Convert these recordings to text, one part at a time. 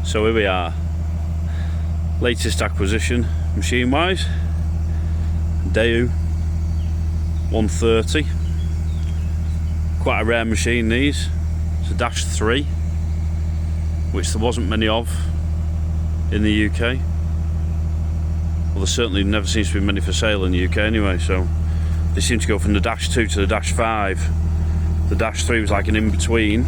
So here we are, latest acquisition machine wise, Daewoo 130, quite a rare machine these. It's a -3, which there wasn't many of in the UK. Well, there certainly never seems to be many for sale in the UK anyway, so they seem to go from the -2 to the -5. The -3 was like an in-between,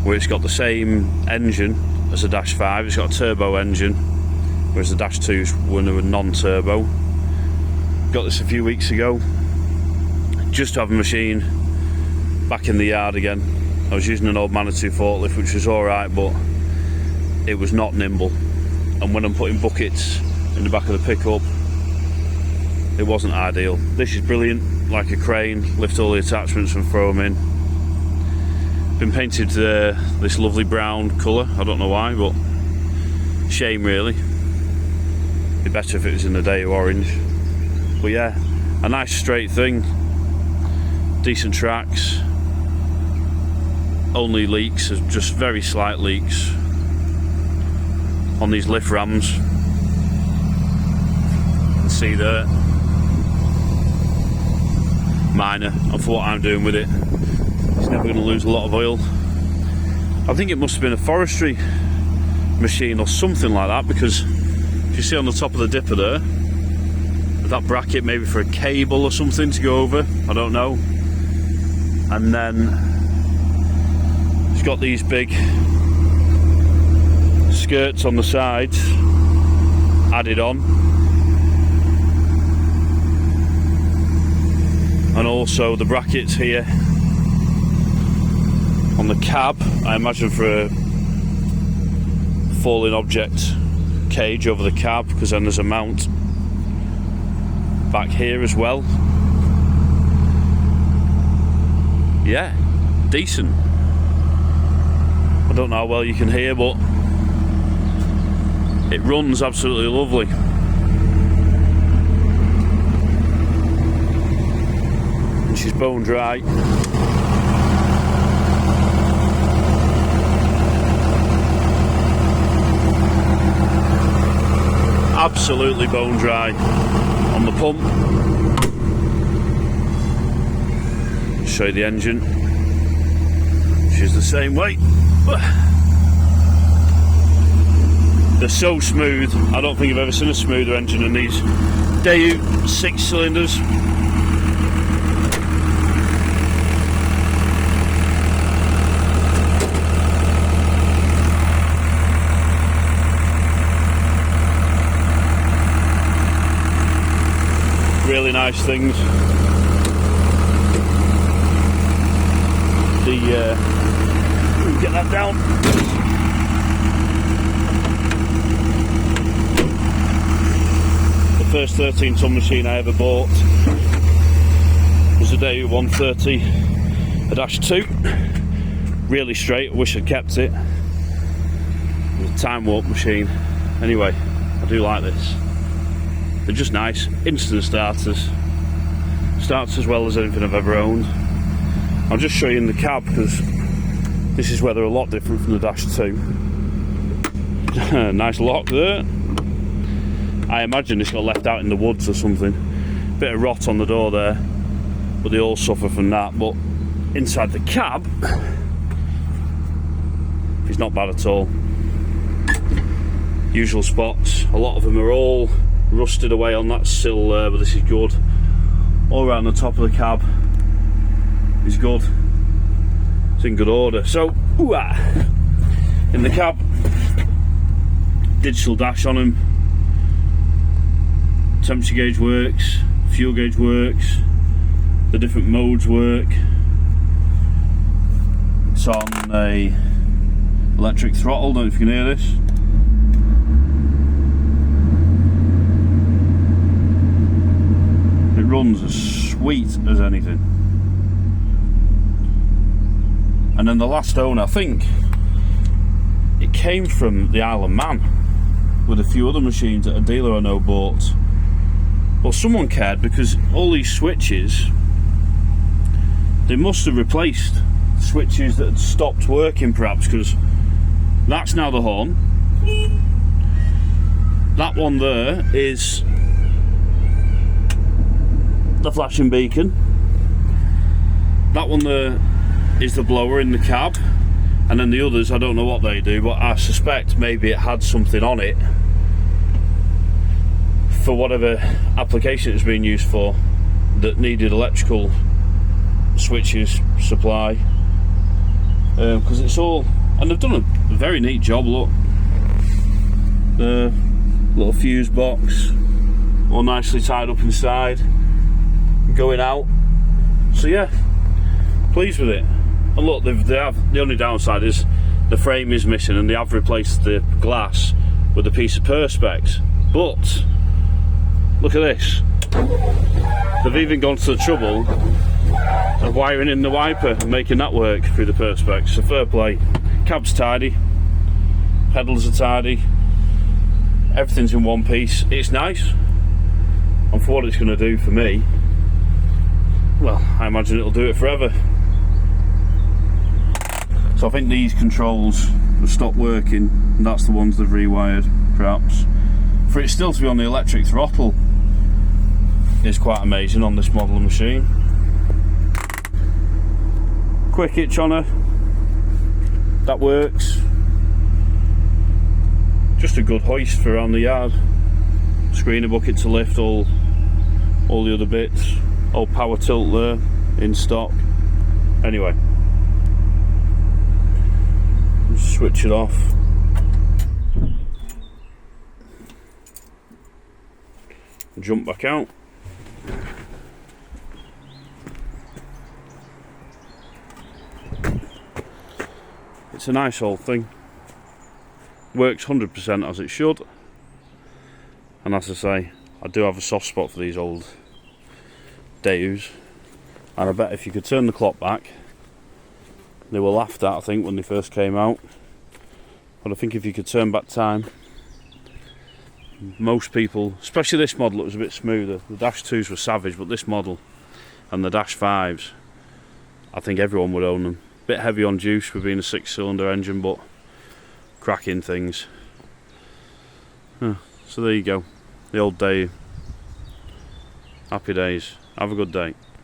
where it's got the same engine as the -5, it's got a turbo engine, whereas the -2's one of a non-turbo. Got this a few weeks ago, just to have a machine back in the yard again. I was using an old Manitou forklift, which was alright, but it was not nimble, and when I'm putting buckets in the back of the pickup, it wasn't ideal. This is brilliant, like a crane, lift all the attachments and throw them in. Been painted this lovely brown colour, I don't know why, but shame really. Be better if it was in the Daewoo orange. But yeah, a nice straight thing, decent tracks, only leaks, just very slight leaks on these lift rams. You can see there, minor, and for what I'm doing with it, it's never going to lose a lot of oil. I think it must have been a forestry machine or something like that, because if you see on the top of the dipper there, that bracket maybe for a cable or something to go over, I don't know. And then it's got these big skirts on the sides added on, and also the brackets here on the cab, I imagine for a falling object cage over the cab, because then there's a mount back here as well. Yeah, decent. I don't know how well you can hear, but it runs absolutely lovely. And she's bone dry. Absolutely bone dry on the pump. Show you the engine. She's the same way. They're so smooth. I don't think I've ever seen a smoother engine than these Daewoo 6 cylinders. Really nice things. Get that down. The first 13-ton machine I ever bought was a Daewoo 130-2. Really straight. I wish I'd kept it. It was a time warp machine. Anyway, I do like this. They're just nice, instant starters. Starts as well as anything I've ever owned. I'll just show you in the cab, because this is where they're a lot different from the -2. Nice lock there. I imagine this got left out in the woods or something. Bit of rot on the door there, but they all suffer from that. But inside the cab, it's not bad at all. Usual spots. A lot of them are all rusted away on that sill there, but this is good. All around the top of the cab is good. It's in good order. So, in the cab, digital dash on them. Temperature gauge works, fuel gauge works, the different modes work. It's on a electric throttle, don't know if you can hear this. It runs as sweet as anything. And then the last owner, I think it came from the Isle of Man with a few other machines that a dealer I know bought. Well, someone cared, because all these switches, they must have replaced switches that had stopped working perhaps, because that's now the horn, That one there is the flashing beacon. That one there is the blower in the cab, and then the others, I don't know what they do, but I suspect maybe it had something on it for whatever application it's being used for that needed electrical switches supply, because it's all, and they've done a very neat job. Look, the little fuse box all nicely tied up inside, going out. So yeah, pleased with it. And look, they have, the only downside is the frame is missing, and they have replaced the glass with a piece of perspex. But look at this, they've even gone to the trouble of wiring in the wiper and making that work through the perspex. So fair play. Cab's tidy, pedals are tidy, everything's in one piece. It's nice, and for what it's going to do for me, well, I imagine it'll do it forever. So I think these controls have stopped working, and that's the ones they've rewired, perhaps. For it still to be on the electric throttle is quite amazing on this model of machine. Quick hitch on her, that works. Just a good hoist for around the yard. Screener bucket to lift all the other bits. Old power tilt there in stock. Anyway, switch it off. Jump back out. It's a nice old thing. Works 100% as it should. And as I say, I do have a soft spot for these old Daewoo's. And I bet if you could turn the clock back, they were laughed at, I think, when they first came out. But I think if you could turn back time, most people, especially this model, it was a bit smoother. The Dash 2s were savage, but this model and the Dash 5s, I think everyone would own them. Bit heavy on juice with being a 6-cylinder engine, but cracking things. So there you go, the old Daewoo. Happy days. Have a good day.